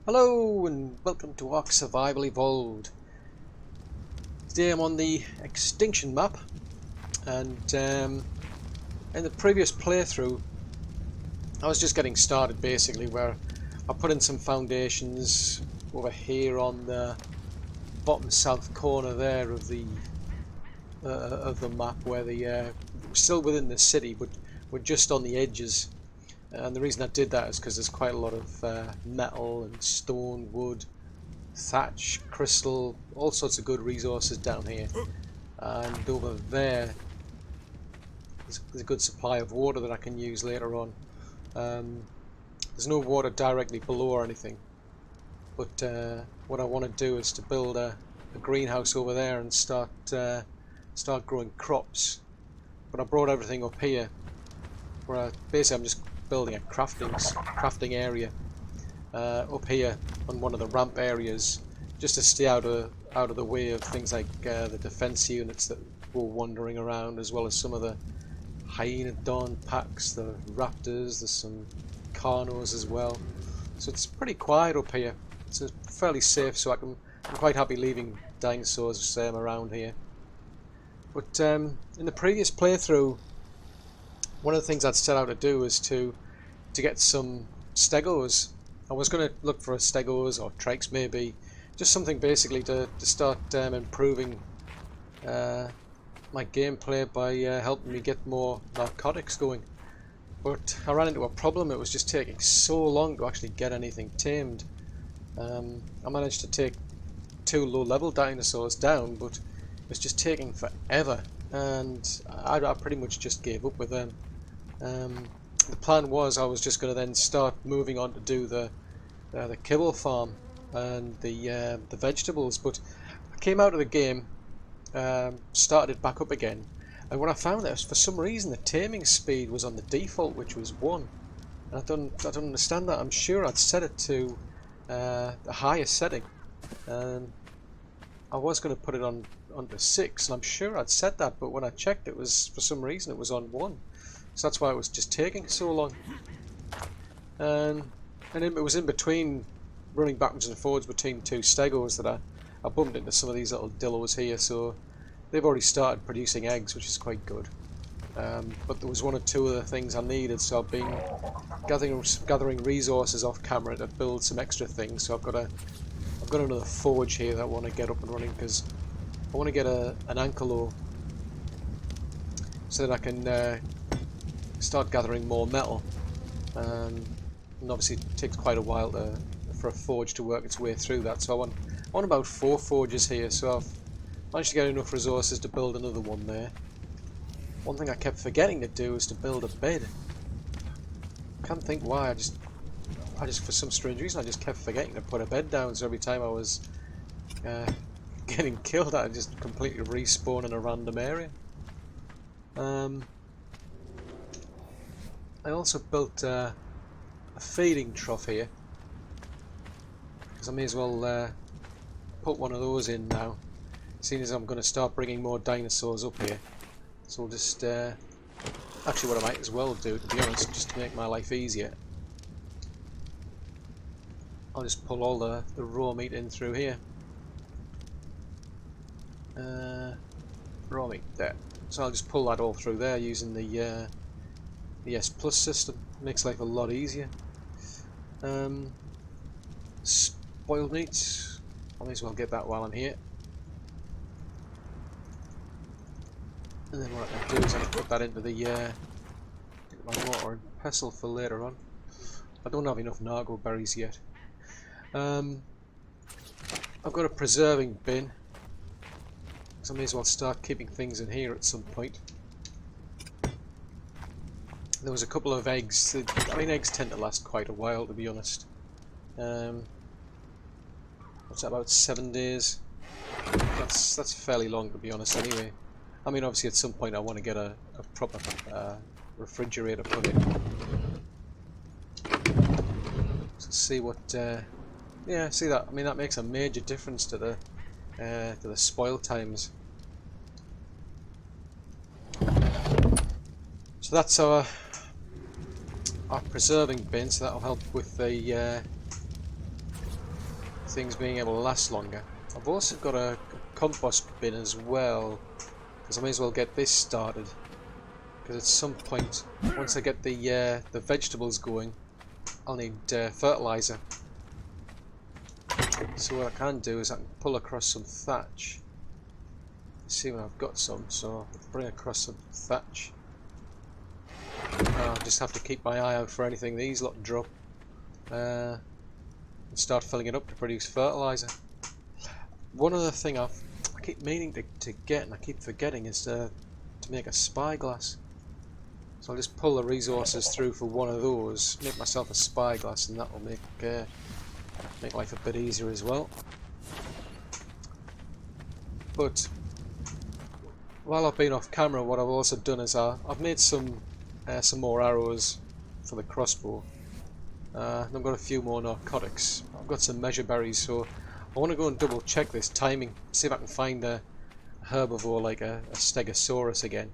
Hello and welcome to ARK Survival Evolved. Today I'm on the Extinction map, and in the previous playthrough I was just getting started basically, where I put in some foundations over here on the bottom south corner there of the map, where we're still within the city but we're just on the edges. And the reason I did that is because there's quite a lot of metal and stone, wood, thatch, crystal, all sorts of good resources down here. And over there, there's a good supply of water that I can use later on. There's no water directly below or anything, but what I want to do is to build a greenhouse over there and start growing crops. But I brought everything up here, where basically I'm just building a crafting area up here on one of the ramp areas, just to stay out of the way of things like the defense units that go wandering around, as well as some of the hyena dawn packs, the raptors. There's some carnos as well, so it's pretty quiet up here. It's fairly safe, so I'm quite happy leaving dinosaurs around here. But in the previous playthrough, one of the things I'd set out to do was to get some stegos. I was going to look for a stegos or trikes, maybe, just something basically to start improving my gameplay by helping me get more narcotics going. But I ran into a problem. It was just taking so long to actually get anything tamed. I managed to take 2 low-level dinosaurs down, but it was just taking forever, and I pretty much just gave up with them. The plan was I was just going to then start moving on to do the kibble farm and the vegetables, but I came out of the game, started it back up again, and what I found that for some reason the taming speed was on the default, which was 1. And I don't understand that. I'm sure I'd set it to the highest setting, and I was going to put it onto 6, and I'm sure I'd set that, but when I checked, it was, for some reason, it was on 1. So that's why it was just taking so long. And it was in between, running backwards and forwards between 2 stegos, that I bumped into some of these little dillos here. So they've already started producing eggs, which is quite good. But there was 1 or 2 other things I needed, so I've been gathering resources off camera to build some extra things. So I've got another forge here that I want to get up and running, because I want to get an ankelo so that I can start gathering more metal. And obviously it takes quite a while for a forge to work its way through that, so I want about 4 forges here, so I've managed to get enough resources to build another one there. One thing I kept forgetting to do is to build a bed. Can't think why. I just for some strange reason I just kept forgetting to put a bed down, so every time I was getting killed I just completely respawn in a random area. I also built a feeding trough here, because I may as well put one of those in now, seeing as I'm going to start bringing more dinosaurs up here. So we'll just actually, what I might as well do, to be honest, just to make my life easier, I'll just pull all the raw meat in through here. Raw meat there. So I'll just pull that all through there using the S Plus system. Makes life a lot easier. Spoiled meat, I may as well get that while I'm here. And then what I can do is I can put that into my water and pestle for later on. I don't have enough nargo berries yet. I've got a preserving bin, so I may as well start keeping things in here at some point. There was a couple of eggs. I mean, eggs tend to last quite a while, to be honest. What's that, about 7 days? That's fairly long, to be honest, anyway. I mean, obviously at some point I want to get a proper refrigerator put in. So see what... yeah, see that? I mean, that makes a major difference to the spoil times. So that's our preserving bin, so that'll help with the things being able to last longer. I've also got a compost bin as well, because I may as well get this started. Because at some point, once I get the vegetables going, I'll need fertilizer. So what I can do is I can pull across some thatch. See when I've got some, so I'll bring across some thatch. I'll just have to keep my eye out for anything these lot drop. And start filling it up to produce fertilizer. One other thing I keep meaning to get, and I keep forgetting, is to make a spyglass. So I'll just pull the resources through for one of those, make myself a spyglass, and that will make life a bit easier as well. But while I've been off camera, what I've also done is I've made some more arrows for the crossbow. And I've got a few more narcotics. I've got some measure berries, so I want to go and double check this timing, see if I can find a herbivore like a stegosaurus again,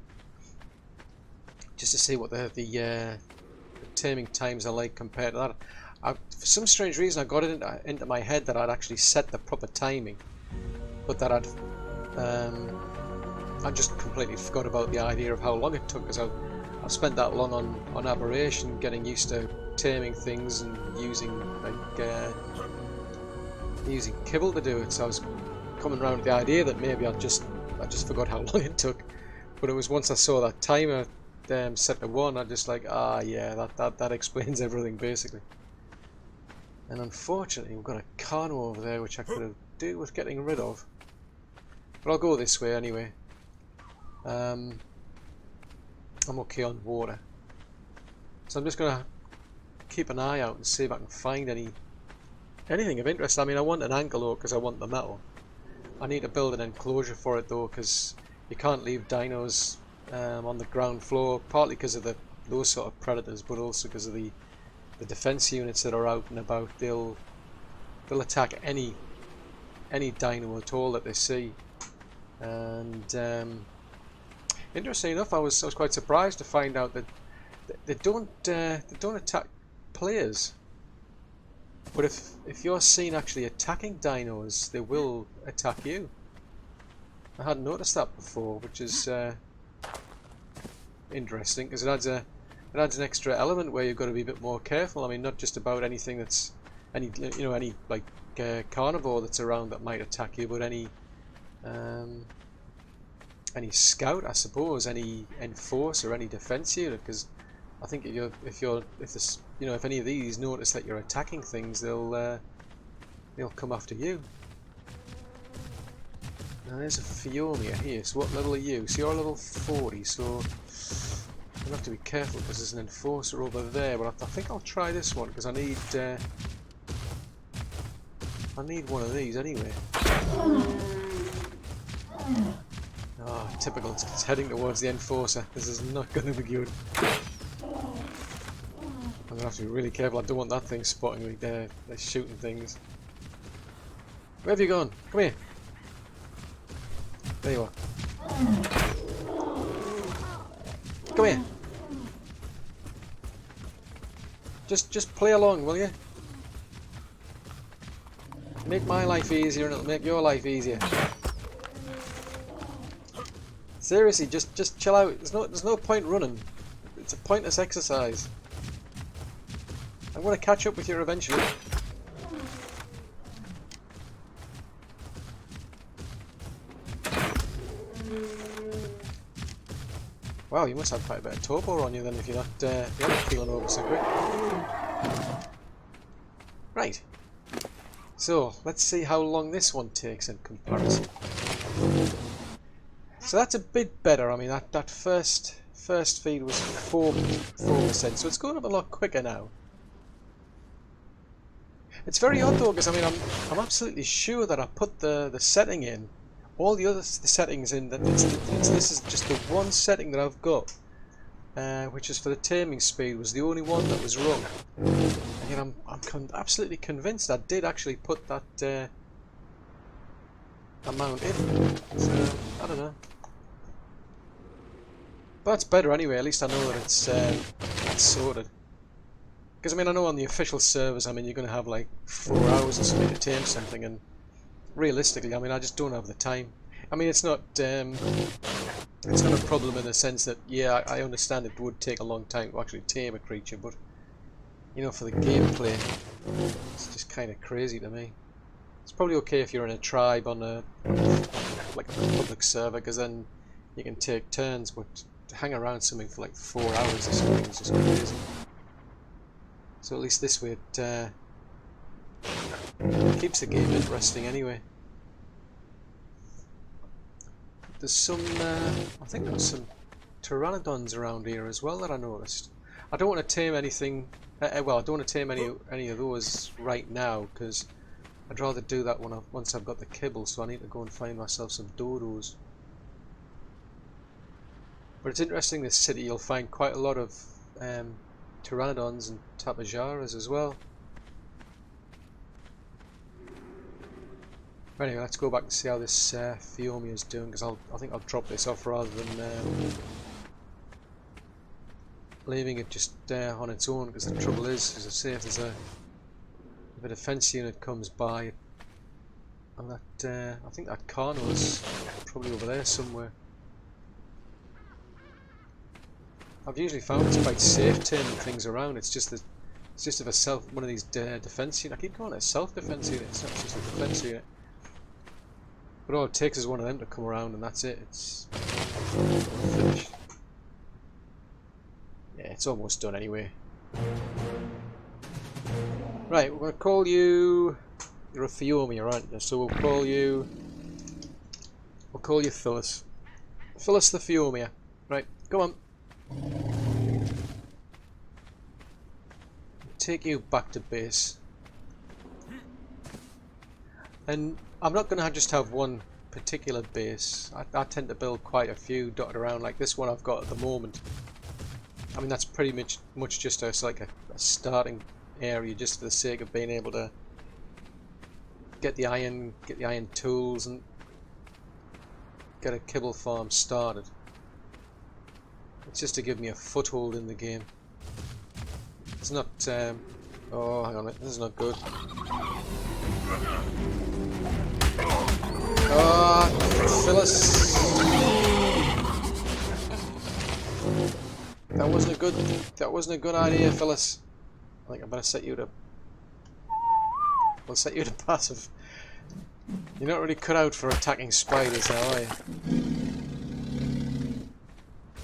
just to see what the taming times are like compared to that. For some strange reason, I got it into my head that I'd actually set the proper timing, but that I just completely forgot about the idea of how long it took, because I've spent that long on Aberration, getting used to taming things and using kibble to do it. So I was coming around to the idea that maybe I just forgot how long it took. But it was once I saw that timer set to 1, I just like, yeah, that explains everything basically. And unfortunately, we've got a Carno over there which I could have do with getting rid of. But I'll go this way anyway. I'm okay on water, so I'm just gonna keep an eye out and see if I can find anything of interest. I mean, I want an antelope because I want the metal. I need to build an enclosure for it though, because you can't leave dinos on the ground floor, partly because of those sort of predators, but also because of the defense units that are out and about. They'll attack any dino at all that they see. And interestingly enough, I was quite surprised to find out that they don't attack players. But if you're seen actually attacking dinos, they will attack you. I hadn't noticed that before, which is interesting, because it adds an extra element where you've got to be a bit more careful. I mean, not just about anything that's any like carnivore that's around that might attack you, but any scout, I suppose, any enforcer, any defense unit, because I think if any of these notice that you're attacking things, they'll come after you. Now there's a Fiomia here. So what level are you? So you're level 40. So I'll have to be careful because there's an enforcer over there. But I think I'll try this one because I need one of these anyway. Oh, typical. It's heading towards the enforcer. This is not going to be good. I'm going to have to be really careful. I don't want that thing spotting me. They're shooting things. Where have you gone? Come here. There you are. Come here. Just play along, will you? Make my life easier and it'll make your life easier. Seriously, just chill out. There's no point running. It's a pointless exercise. I'm going to catch up with you eventually. Wow, you must have quite a bit of torpor on you then if you're not feeling over so quick. Right. So, let's see how long this one takes in comparison. So that's a bit better. I mean, that first feed was 4%, so it's going up a lot quicker now. It's very odd though, because I mean, I'm absolutely sure that I put the setting in, all the other settings in. That this is just the one setting that I've got, which is for the taming speed, was the only one that was wrong. And yet I'm absolutely convinced I did actually put that amount in. So I don't know. But that's better anyway. At least I know that it's sorted. Because I mean, I know on the official servers, I mean, you're going to have like 4 hours or something to tame something, and realistically, I mean, I just don't have the time. I mean, it's not a problem in the sense that, yeah, I understand it would take a long time to actually tame a creature, but you know, for the gameplay, it's just kind of crazy to me. It's probably okay if you're in a tribe on a like a public server, because then you can take turns, but to hang around something for like 4 hours or something is just crazy. So at least this way it keeps the game interesting anyway. There's some, I think there's some pteranodons around here as well that I noticed. I don't want to tame anything, well, I don't want to tame any of those right now, because I'd rather do that once I've got the kibble, so I need to go and find myself some dodos. But it's interesting, this city, you'll find quite a lot of pteranodons and tapajaras as well. But anyway, let's go back and see how this Phiomia is doing, because I think I'll drop this off rather than leaving it just on its own, because the trouble is, as I say, if there's a defense unit comes by, and that I think that Carno's probably over there somewhere. I've usually found it's quite safe taming things around. It's just if one of these defense units. I keep calling it a self-defense unit. It's not just a defense unit. But all it takes is one of them to come around, and that's it. It's finished. Yeah, it's almost done anyway. Right, we're going to call you... You're a Phiomia, aren't you? So we'll call you Phyllis. Phyllis the Phiomia. Right, come on. Take you back to base. And I'm not going to just have one particular base. I tend to build quite a few dotted around, like this one I've got at the moment. I mean, that's pretty much just like a starting area, just for the sake of being able to get the iron tools and get a kibble farm started. It's just to give me a foothold in the game. It's not oh, hang on a minute, this is not good. Oh, Phyllis. That wasn't a good idea, Phyllis. I think I better set you to... I'll set you to passive. You're not really cut out for attacking spiders now, are you?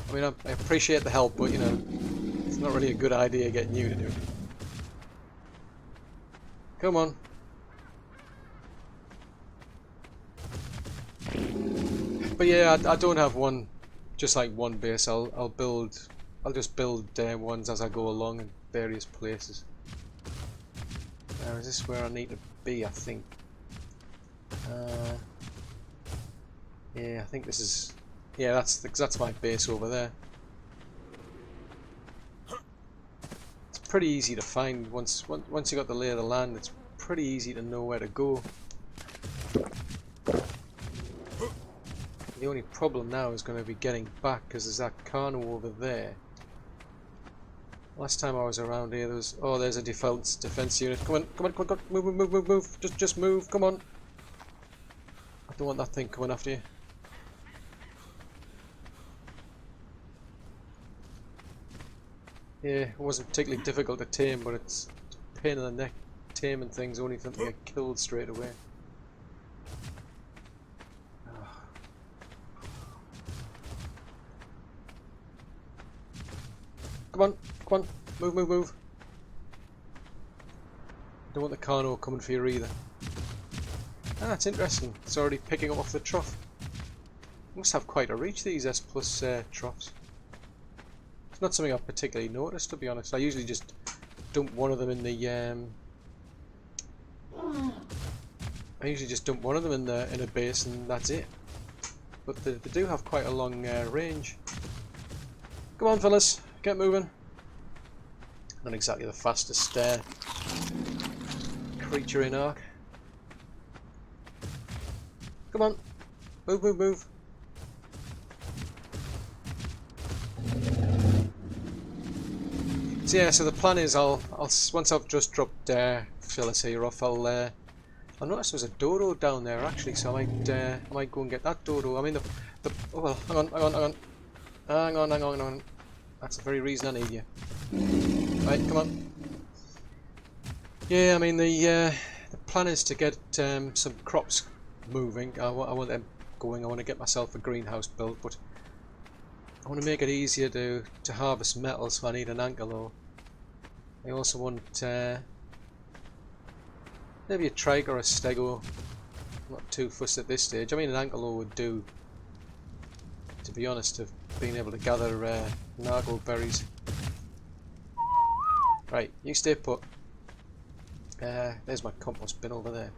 I mean, I appreciate the help, but you know, it's not really a good idea getting you to do it. Come on. But yeah, I don't have just one base. I'll just build ones as I go along in various places. Now, is this where I need to be? I think. Yeah, I think this is. Yeah, that's my base over there. It's pretty easy to find once you got the lay of the land. It's pretty easy to know where to go. The only problem now is going to be getting back, because there's that Carno over there. Last time I was around here, there's a defense unit. Come on, move, just move, come on. I don't want that thing coming after you. Yeah, it wasn't particularly difficult to tame, but it's a pain in the neck taming things, only for them to get killed straight away. Come on, move. Don't want the Carno coming for you either. Ah, that's interesting. It's already picking up off the trough. Must have quite a reach, these S+ troughs. It's not something I've particularly noticed, to be honest. I usually just dump one of them in the in a base, and that's it. But they do have quite a long range. Come on, fellas, get moving. Not exactly the fastest creature in ARK. Come on, move. So yeah, so the plan is I'll once I've just dropped Phyllis here off, I noticed there's a dodo down there actually, so I might go and get that dodo. I mean oh well, hang on. That's the very reason I need you. Right, come on. Yeah, I mean the plan is to get some crops moving. I want them going. I want to get myself a greenhouse built, but I want to make it easier to harvest metal, so I need an ankylo. I also want maybe a trike or a stego. I'm not too fussed at this stage. I mean, an ankylo would do, to be honest, of being able to gather nargle berries. Right, you stay put. There's my compost bin over there.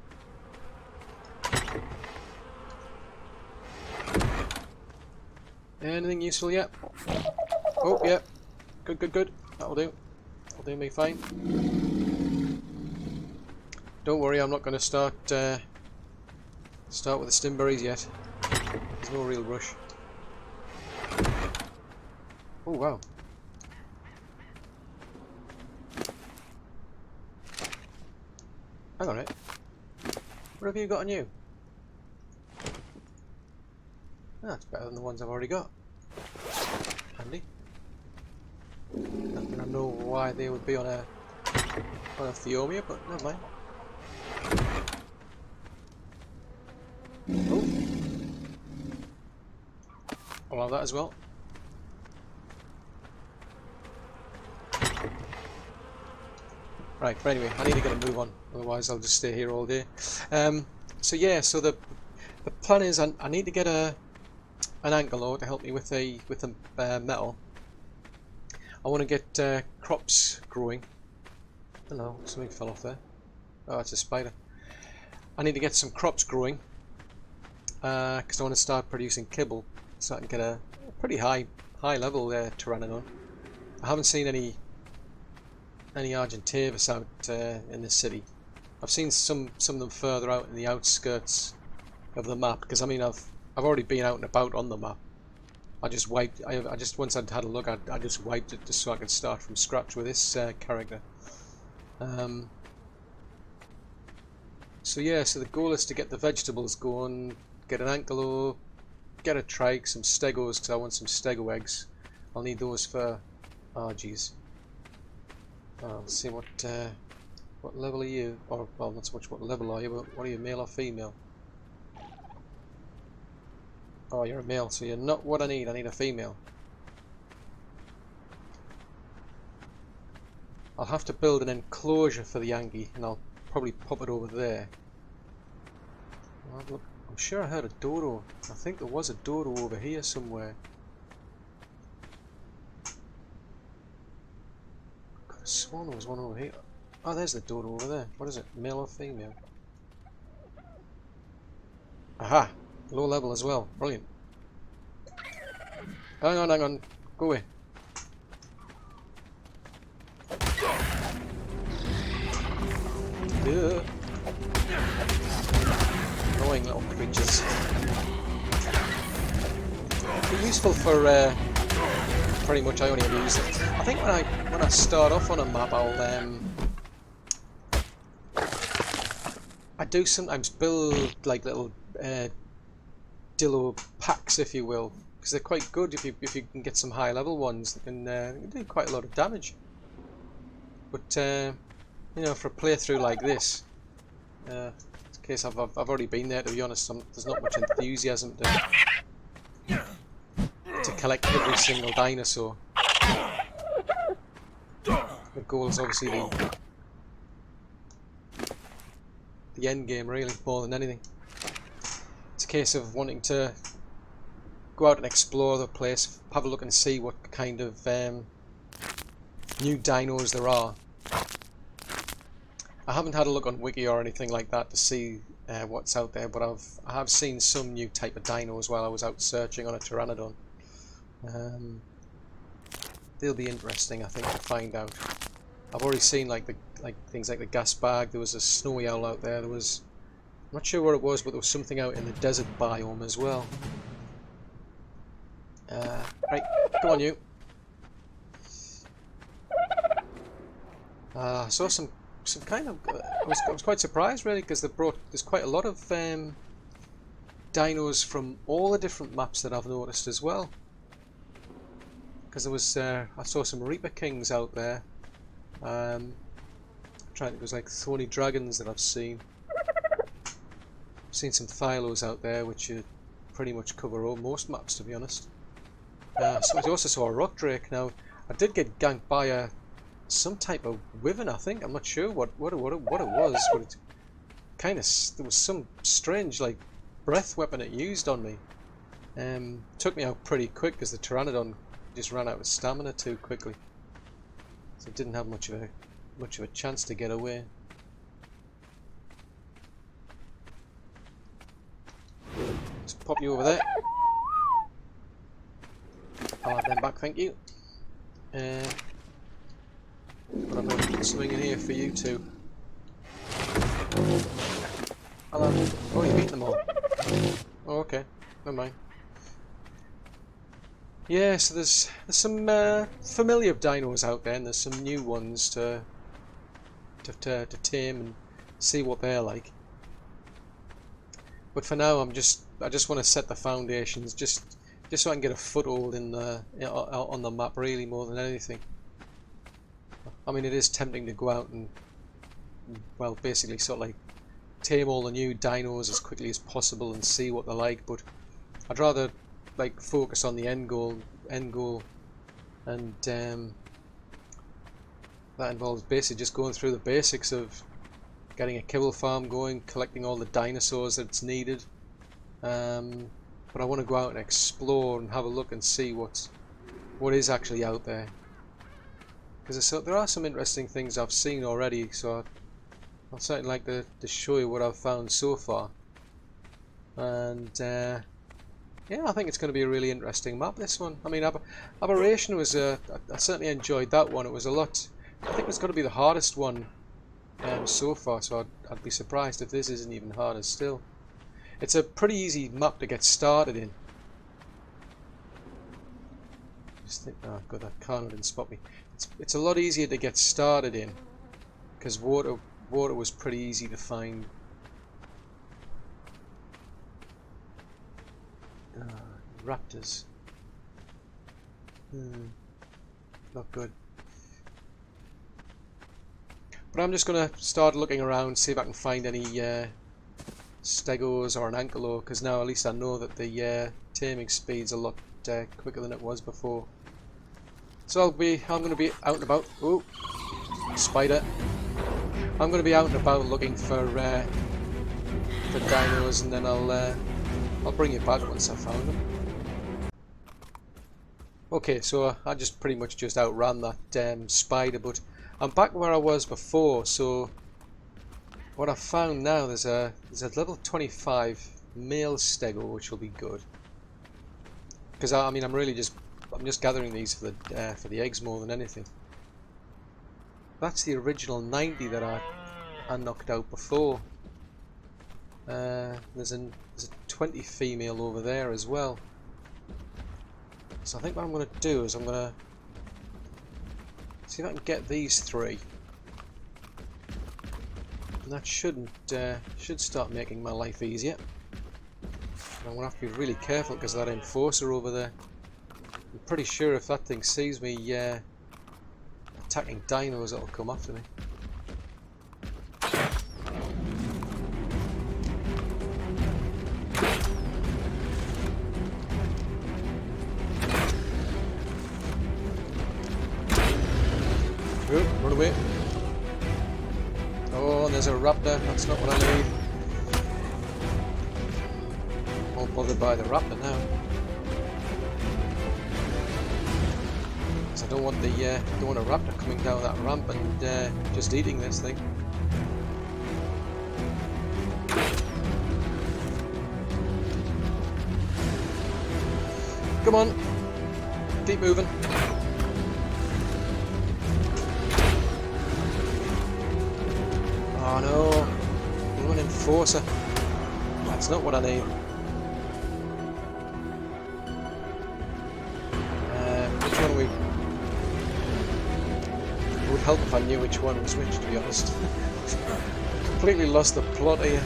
Anything useful yet? Oh, yeah. Good. That'll do. That'll do me fine. Don't worry, I'm not going to start with the stimberries yet. There's no real rush. Oh, wow. Hang on a minute. What have you got on you? That's better than the ones I've already got. Handy. Not gonna know why they would be on a Theomia, but never mind. Oh, I'll have that as well. Right, but anyway, I need to get a move on, otherwise I'll just stay here all day. So yeah, so the plan is I need to get an ankylo to help me with the metal. I want to get crops growing. Hello, something fell off there. Oh, it's a spider. I need to get some crops growing because I want to start producing kibble, so I can get a pretty high level pteranodon. I haven't seen any Argentavis out in the city. I've seen some of them further out in the outskirts of the map, because I mean I've already been out and about on the map. I just wiped. I just once I'd had a look, I just wiped it just so I could start from scratch with this character. So yeah, so the goal is to get the vegetables going, get an ankylo, get a trike, some stegos because I want some stego eggs. I'll need those for RGs. Let's see what level are you? Or well, not so much what level are you, but what are you, male or female? Oh, you're a male, so you're not what I need. I need a female. I'll have to build an enclosure for the Angie, and I'll probably pop it over there. Well, look, I'm sure I heard a dodo. I think there was a dodo over here somewhere. I could have sworn there was one over here. Oh, there's the dodo over there. What is it, male or female? Aha! Low level as well. Brilliant. Hang on. Go away. Ugh. Annoying little creatures. They're useful for pretty much. I only ever use it. I think when I start off on a map, I do sometimes build like little dillo packs, if you will, because they're quite good if you can get some high level ones. They can do quite a lot of damage. But you know, for a playthrough like this, in case I've already been there, to be honest. There's not much enthusiasm to collect every single dinosaur. The goal is obviously the end game, really, more than anything. It's a case of wanting to go out and explore the place, have a look and see what kind of new dinos there are. I haven't had a look on Wiki or anything like that to see what's out there, but I have seen some new type of dinos while I was out searching on a pteranodon. They'll be interesting, I think, to find out. I've already seen things like the gas bag. There was a snowy owl out there. I'm not sure what it was, but there was something out in the desert biome as well. Right, go on you. I saw some kind of. I was quite surprised really, because there's quite a lot of dinos from all the different maps that I've noticed as well. Because there was I saw some Reaper Kings out there. I'm trying to think, it was like Thorny Dragons that I've seen. I've seen some Thylos out there, which pretty much cover most maps, to be honest. So I also saw a Rock Drake. Now I did get ganked by some type of wyvern, I think. I'm not sure what it was, but it kind of, there was some strange like breath weapon it used on me. Took me out pretty quick because the Pteranodon just ran out of stamina too quickly, so it didn't have much of a chance to get away. Just pop you over there. I'll have them back, thank you. But I've got something in here for you too. Hello. Oh, you beat them all. Oh, okay. Never mind. Yeah, so there's some familiar dinos out there, and there's some new ones to tame and see what they're like. But for now, I just want to set the foundations, just so I can get a foothold in on the map, really, more than anything. I mean, it is tempting to go out and, well, basically sort of like tame all the new dinos as quickly as possible and see what they're like, but I'd rather like focus on the end goal, and that involves basically just going through the basics of getting a kibble farm going, collecting all the dinosaurs that's needed. But I want to go out and explore and have a look and see what is actually out there, because there are some interesting things I've seen already, so I'd certainly like to show you what I've found so far. And yeah, I think it's going to be a really interesting map, this one. I mean, Aberration was I certainly enjoyed that one. It was a lot. I think it's going to be the hardest one so far, so I'd be surprised if this isn't even harder still. It's a pretty easy map to get started in. Just think, oh god, that car didn't spot me. It's a lot easier to get started in, because water was pretty easy to find. Raptors. Not good. But I'm just going to start looking around, see if I can find any stegos or an ankylor, because now at least I know that the taming speed's a lot quicker than it was before. So I'm going to be out and about. Ooh, spider! I'm going to be out and about looking for dinos, and then I'll bring you back once I've found them. Okay, so I just pretty much just outran that spider, but I'm back where I was before. So what I've found now, there's a level 25 male stego, which will be good, because I mean I'm just gathering these for the eggs more than anything. That's the original 90 that I knocked out before. There's a 20 female over there as well. So I think what I'm going to do is I'm going to see if I can get these three, and that should start making my life easier. But I'm going to have to be really careful because of that enforcer over there. I'm pretty sure if that thing sees me attacking dinos, it'll come after me. Run away. Oh, and there's a raptor. That's not what I need. All bothered by the raptor now. Because I don't want a raptor coming down that ramp and just eating this thing. Come on. Keep moving. Oh no, you're an enforcer. That's not what I need. Which one are we? would help if I knew which one was which, to be honest. Completely lost the plot here.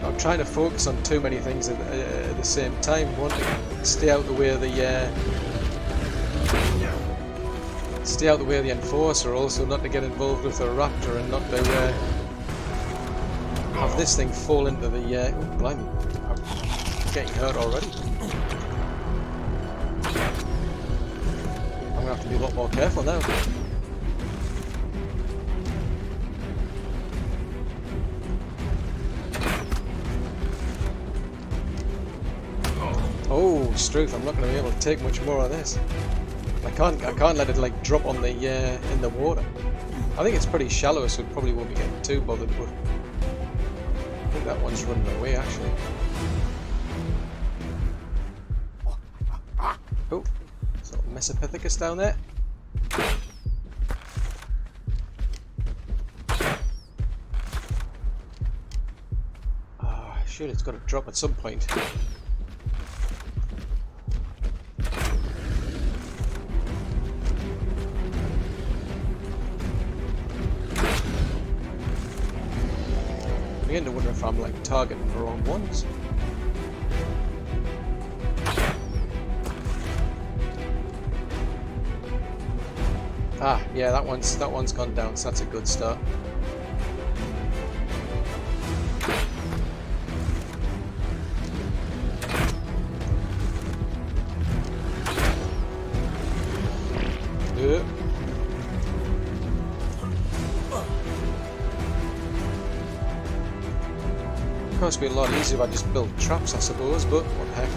I'm trying to focus on too many things at the same time. Wanting to stay out the way of the enforcer, also not to get involved with the raptor and not to have this thing fall into the oh, blimey, I'm getting hurt already. I'm gonna have to be a lot more careful now. Oh, Struth, I'm not going to be able to take much more of this. I can't let it like drop on the in the water. I think it's pretty shallow, so it probably won't be getting too bothered. But I think that one's running away actually. Oh, there's a little Mesopithecus down there. Ah, shoot, it's got to drop at some point. I'm beginning to wonder if I'm like targeting the wrong ones. Ah, yeah, that one's gone down, so that's a good start. Of course, it'd be a lot easier if I just built traps, I suppose, but what the heck.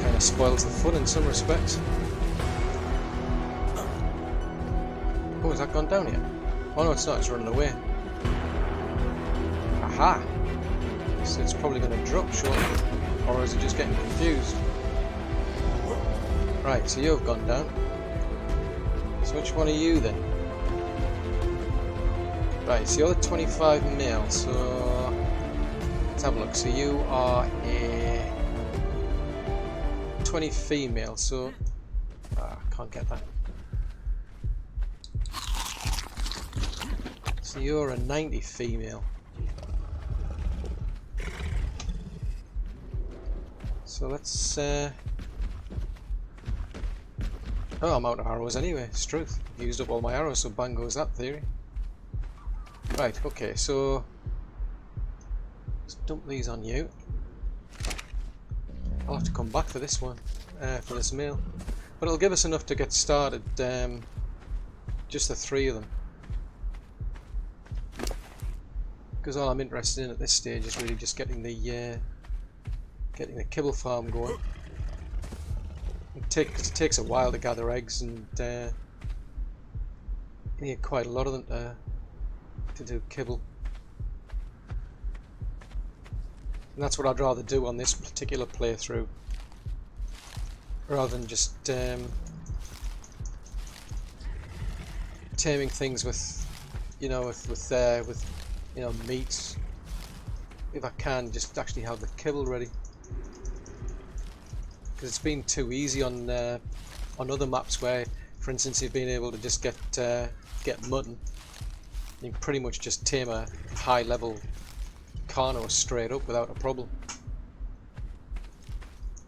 Kind of spoils the fun in some respects. Oh, has that gone down yet? Oh no, it's not, it's running away. Aha! So it's probably going to drop shortly. Or is it just getting confused? Right, so you've gone down. So which one are you then? Right, so you're the 25 male, so let's have a look. So you are a 20 female, so I can't get that. So you're a 90 female. So let's oh, I'm out of arrows anyway, it's truth. Used up all my arrows, so bang goes that theory. Right, okay, so let's dump these on you. I'll have to come back for this one, for this male. But it'll give us enough to get started, just the 3 of them. Because all I'm interested in at this stage is really just getting the kibble farm going. It takes a while to gather eggs, and you need quite a lot of them to do kibble. And that's what I'd rather do on this particular playthrough, rather than just taming things with, you know, with you know, meat. If I can, just actually have the kibble ready, because it's been too easy on other maps where, for instance, you've been able to just get mutton. You can pretty much just tame a high-level Carno straight up without a problem.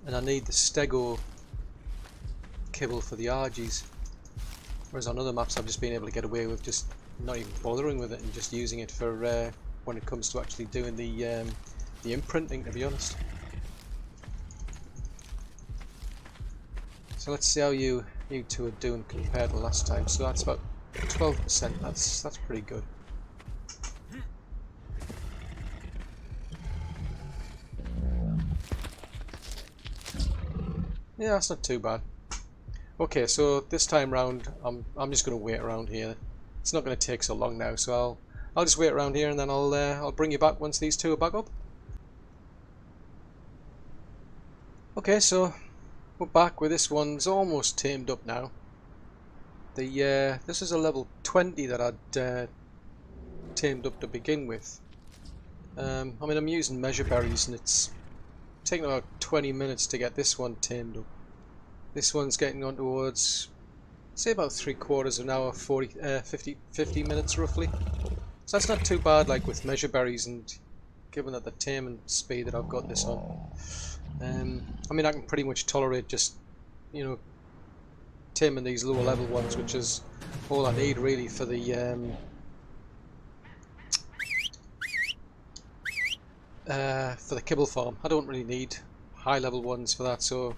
And I need the stego kibble for the Argies, whereas on other maps I've just been able to get away with just not even bothering with it and just using it for when it comes to actually doing the imprinting, to be honest. So let's see how you two are doing compared to last time. So that's about 12%. That's pretty good. Yeah, that's not too bad. Okay, so this time round, I'm just going to wait around here. It's not going to take so long now, so I'll just wait around here, and then I'll bring you back once these two are back up. Okay, so we're back with this one's almost tamed up now. This is a level 20 that I'd tamed up to begin with. I mean, I'm using measure berries, and it's taken about 20 minutes to get this one tamed up. This one's getting on towards, say, about 3/4 of an hour, 50 minutes roughly. So that's not too bad, like with measure berries, and given that the taming speed that I've got this on. I mean, I can pretty much tolerate just, you know, taming these lower level ones, which is all I need really for the kibble farm. I don't really need high level ones for that, so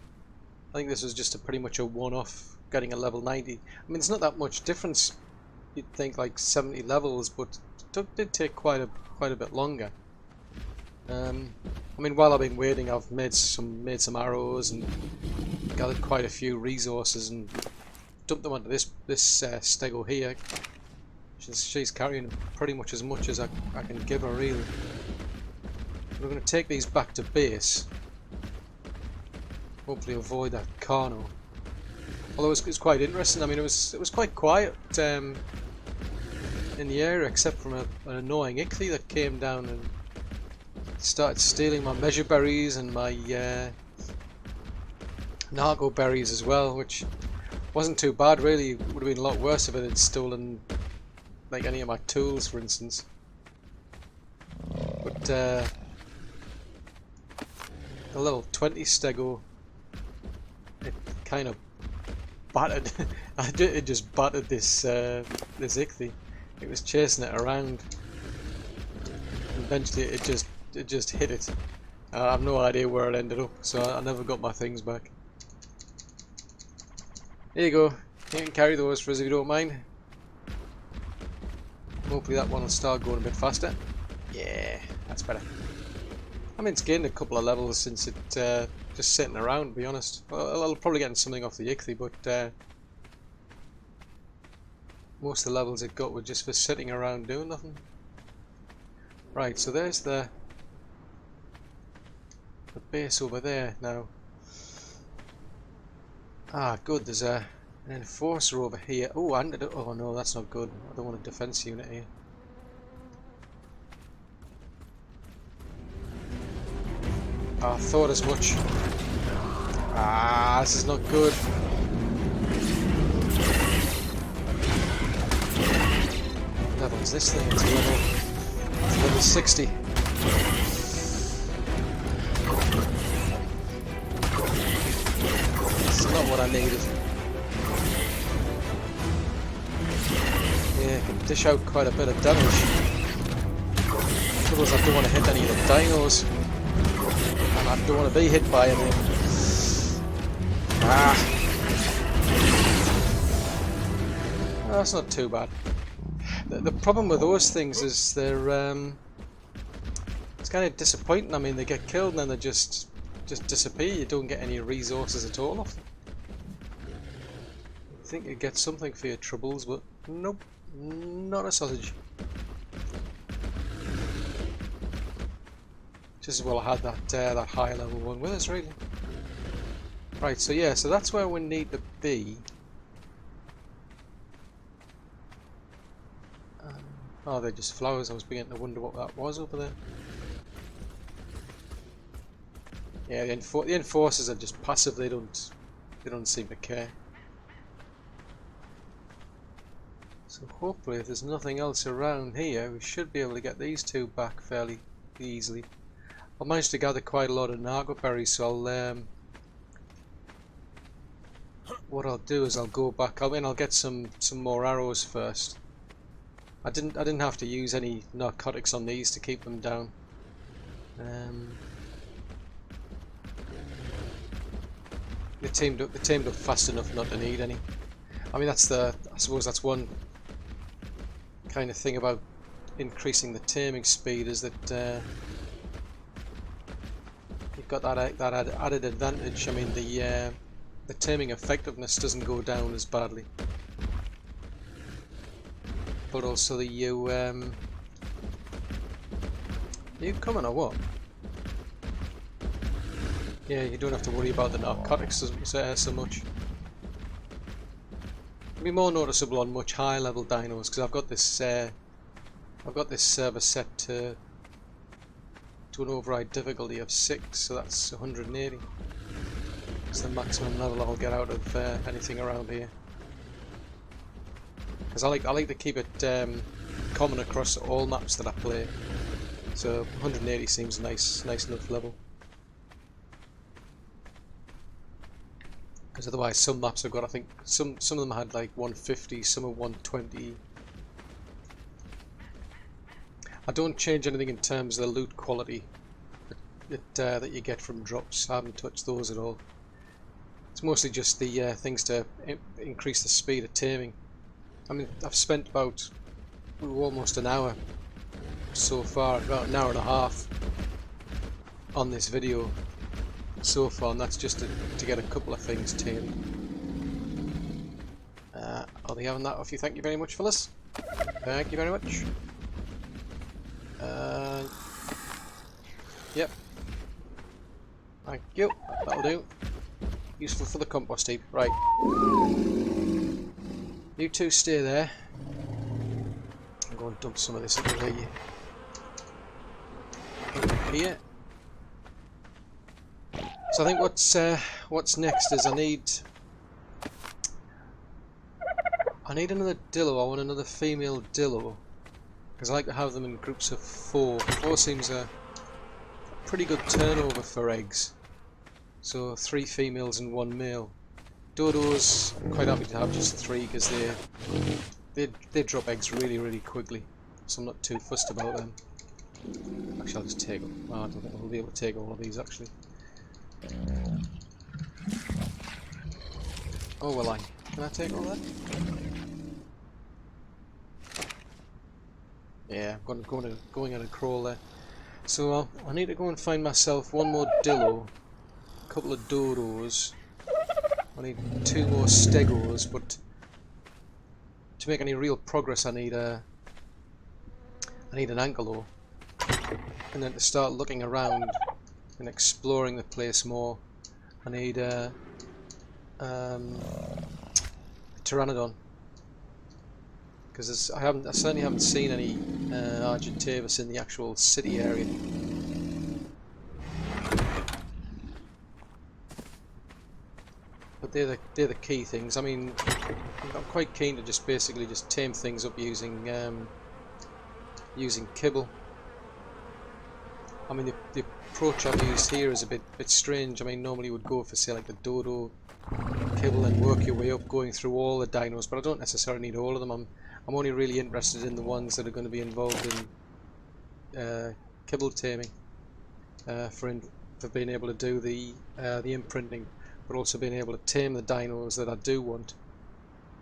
I think this was just pretty much a one-off, getting a level 90. I mean, it's not that much difference. You'd think like 70 levels, but it did take quite a bit longer. I mean, while I've been waiting, I've made some arrows and gathered quite a few resources and dumped them onto this stego here. She's carrying pretty much as I can give her, really. We're going to take these back to base. Hopefully avoid that Carno. Although it's quite interesting. I mean, it was quite quiet in the area, except from an annoying Ichthy that came down and started stealing my measure berries and my narco berries as well, which wasn't too bad really. It would have been a lot worse if it had stolen like any of my tools, for instance. But the level 20 stego, it kind of battered. It just battered this Ichthy. It was chasing it around. Eventually, it just hit it. I have no idea where it ended up, so I never got my things back. Here you go. You can carry those for us if you don't mind. Hopefully that one will start going a bit faster. Yeah, that's better. I mean, it's gained a couple of levels since it just sitting around, to be honest. Well, I'll probably get something off the Ichthy, but most of the levels it got were just for sitting around doing nothing. Right, so there's the base over there now. Ah, good. There's an enforcer over here. Oh, oh no, that's not good. I don't want a defense unit here. I thought as much. Ah, this is not good. What level is this thing? It's level 60. It's not what I needed. Yeah, it can dish out quite a bit of damage. Trouble is, I don't want to hit any of the dinos. And I don't want to be hit by any. Ah! Oh, that's not too bad. The problem with those things is they're it's kind of disappointing. I mean, they get killed and then they just disappear. You don't get any resources at all off them. I think you get something for your troubles, but nope, not a sausage. Just as well I had that high level one with us, really. Right, so yeah, so that's where we need to be. Oh, they're just flowers. I was beginning to wonder what that was over there. Yeah, the enforcers are just passive. They don't seem to care. So hopefully, if there's nothing else around here, we should be able to get these two back fairly easily. I managed to gather quite a lot of narco berries, so I'll what I'll do is I'll go back. I'll get some more arrows first. I didn't have to use any narcotics on these to keep them down. They tamed up fast enough not to need any. I mean, I suppose that's one kind of thing about increasing the taming speed, is that you've got that added advantage. I mean, the taming effectiveness doesn't go down as badly. But also you coming or what? Yeah, you don't have to worry about the narcotics so much. It'll be more noticeable on much higher level dinos because I've got this server set to to an override difficulty of 6, so that's 180. It's the maximum level I'll get out of anything around here. Because I like to keep it common across all maps that I play. So 180 seems a nice enough level. Because otherwise some maps have got, I think, some of them had like 150, some are 120. I don't change anything in terms of the loot quality that you get from drops. I haven't touched those at all. It's mostly just the things to increase the speed of taming. I mean, I've spent about almost an hour so far, about an hour and a half on this video so far, and that's just to get a couple of things tamed. I'll be having that off you. Thank you very much, fellas. Thank you very much. Yep. Thank you. That'll do. Useful for the compost heap. Right. You two stay there. I'm going to dump some of this into here. So I think what's next is I need another dillo. I want another female dillo, because I like to have them in groups of 4. 4 seems a pretty good turnover for eggs. So 3 females and 1 male. Dodos, I'm quite happy to have just 3 because they drop eggs really quickly. So I'm not too fussed about them. Actually, I'll just take them. Oh, I don't think I'll be able to take all of these actually. Oh, will I? Can I take all that? Yeah, I'm going at a crawl there. So I need to go and find myself 1 more dillo, a couple of dodos. I need 2 more stegos, but to make any real progress I need an ankelo. And then to start looking around and exploring the place more, I need a pteranodon. Because I certainly haven't seen any Argentavis in the actual city area. But they're the key things. I mean, I'm quite keen to just basically just tame things up using kibble. I mean, the approach I've used here is a bit strange. I mean, normally you would go for, say, like the dodo kibble and work your way up, going through all the dinos, but I don't necessarily need all of them. I'm only really interested in the ones that are going to be involved in kibble taming, for being able to do the imprinting, but also being able to tame the dinos that I do want.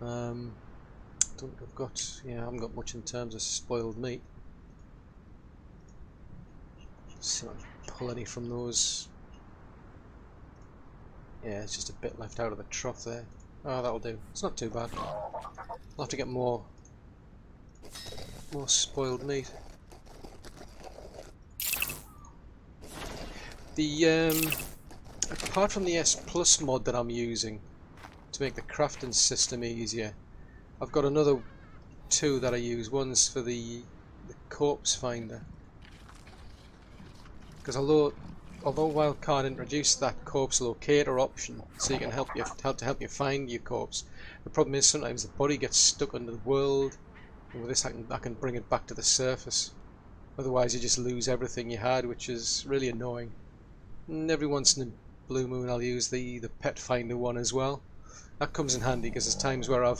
I haven't got much in terms of spoiled meat. So pull any from those. Yeah, it's just a bit left out of the trough there. Oh, that'll do. It's not too bad. I'll have to get more spoiled meat. The apart from the S Plus mod that I'm using to make the crafting system easier, I've got another 2 that I use. One's for the corpse finder, because although Wildcard introduced that corpse locator option, so you can help you find your corpse, the problem is sometimes the body gets stuck under the world, and with this I can bring it back to the surface. Otherwise you just lose everything you had, which is really annoying. And every once in a blue moon I'll use the pet finder one as well. That comes in handy because there's times where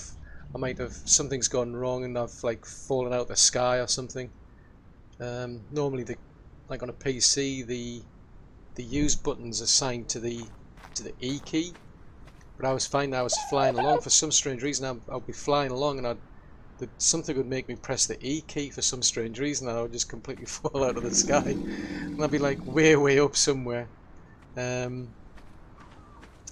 something's gone wrong and I've like fallen out the sky or something. Normally like on a PC, the use button's assigned to the E key, but I was finding I was flying along for some strange reason. I'll be flying along and something would make me press the E key for some strange reason, and I would just completely fall out of the sky, and I'd be like way up somewhere.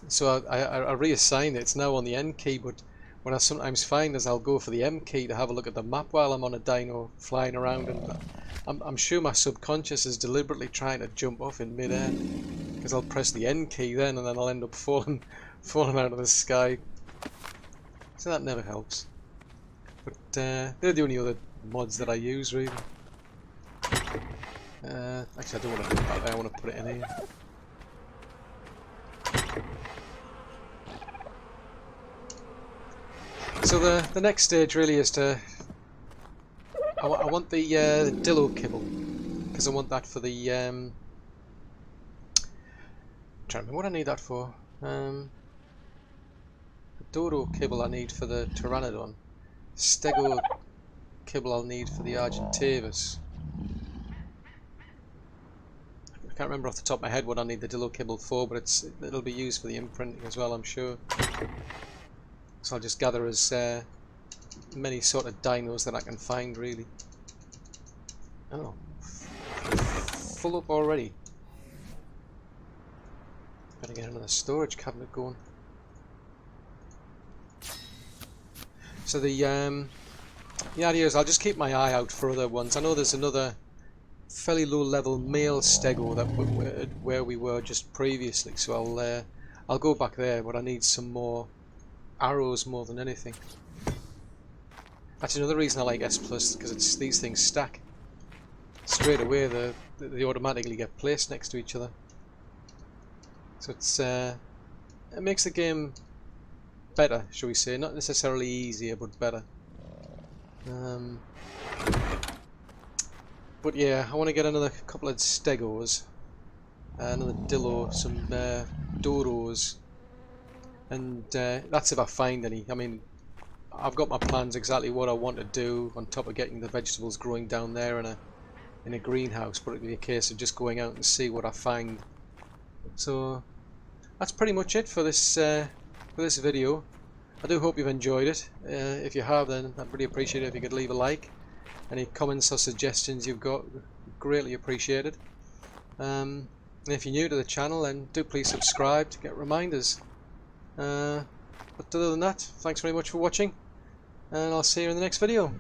So I reassigned it. It's now on the N key, but what I sometimes find is I'll go for the M key to have a look at the map while I'm on a dino flying around, and I'm sure my subconscious is deliberately trying to jump off in mid-air, because I'll press the N key then, and then I'll end up falling out of the sky. So that never helps. But they're the only other mods that I use, really. Actually, I don't want to put it back there, I want to put it in here. So the next stage really is to... I want the dillo kibble, because I want that for the... I'm trying to remember what I need that for. The dodo kibble I need for the pteranodon. Stego kibble I'll need for the Argentavis. I can't remember off the top of my head what I need the dillo kibble for, but it'll be used for the imprinting as well, I'm sure. So I'll just gather as many sort of dinos that I can find, really. Oh, full up already. Better get another storage cabinet going. So the idea is I'll just keep my eye out for other ones. I know there's another fairly low level male stego that where we were just previously, so I'll go back there, but I need some more arrows more than anything. That's another reason I like S+, because these things stack straight away. They automatically get placed next to each other, so it makes the game better, shall we say? Not necessarily easier, but better. But yeah, I want to get another couple of stegos, another dillo, some dodos, and that's if I find any. I mean, I've got my plans exactly what I want to do on top of getting the vegetables growing down there in a greenhouse, but it'll be a case of just going out and see what I find. So that's pretty much it for this video. I do hope you've enjoyed it. If you have, then I'd really appreciate it if you could leave a like. Any comments or suggestions you've got, greatly appreciated. And if you're new to the channel, then do please subscribe to get reminders. But other than that, thanks very much for watching, and I'll see you in the next video.